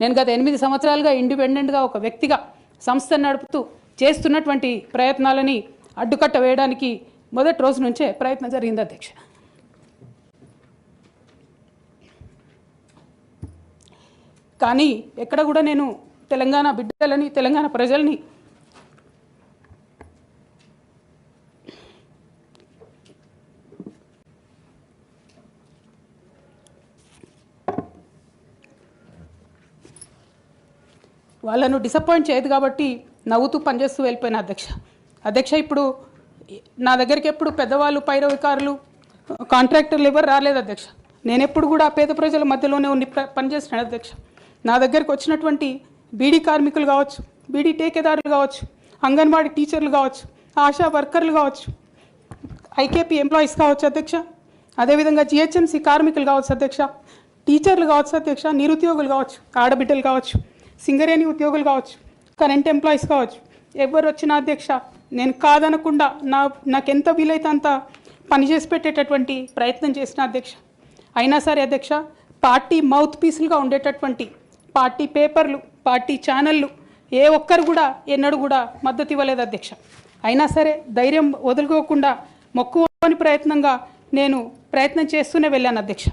నేను గత 8 సంవత్సరాలుగా ఇండిపెండెంట్గా ఒక వ్యక్తిగా సంస్థను నడుపుతూ చేస్తున్నటువంటి ప్రయత్నాలని అడ్డుకట్ట వేయడానికి మొదటి రోజు నుంచే ప్రయత్నం జరిగింది అధ్యక్ష. కానీ ఎక్కడ కూడా నేను తెలంగాణ బిడ్డలని, తెలంగాణ ప్రజల్ని వాళ్ళను డిసప్పాయింట్ చేయదు కాబట్టి నవ్వుతూ పనిచేస్తూ వెళ్ళిపోయిన అధ్యక్ష. ఇప్పుడు నా దగ్గరికి ఎప్పుడు పెద్దవాళ్ళు, పైరవికారులు, కాంట్రాక్టర్లు ఎవరు రాలేదు అధ్యక్ష. నేను ఎప్పుడు కూడా పేద ప్రజల మధ్యలోనే ఉండి పనిచేస్తున్నాను అధ్యక్ష. నా దగ్గరికి వచ్చినటువంటి బీడీ కార్మికులు కావచ్చు, బీడీ టేకేదారులు కావచ్చు, అంగన్వాడీ టీచర్లు కావచ్చు, ఆశా వర్కర్లు కావచ్చు, ఐకేపీ ఎంప్లాయీస్ కావచ్చు అధ్యక్ష, అదేవిధంగా జిహెచ్ఎంసీ కార్మికులు కావచ్చు అధ్యక్ష, టీచర్లు కావచ్చు అధ్యక్ష, నిరుద్యోగులు కావచ్చు, ఆడబిడ్డలు కావచ్చు, సింగరేణి ఉద్యోగులు కావచ్చు, కరెంట్ ఎంప్లాయీస్ కావచ్చు, ఎవరు వచ్చినా అధ్యక్ష నేను కాదనకుండా నాకెంత వీలైతే అంత పనిచేసి పెట్టేటటువంటి ప్రయత్నం చేసిన అధ్యక్ష. అయినా సరే అధ్యక్ష, పార్టీ మౌత్ పీసులుగా ఉండేటటువంటి పార్టీ పేపర్లు, పార్టీ ఛానళ్ళు ఏ ఒక్కరు కూడా ఎన్నడూ కూడా మద్దతు ఇవ్వలేదు అధ్యక్ష. అయినా సరే ధైర్యం వదులుకోకుండా మొక్కువని ప్రయత్నం చేస్తూనే వెళ్ళాను అధ్యక్ష.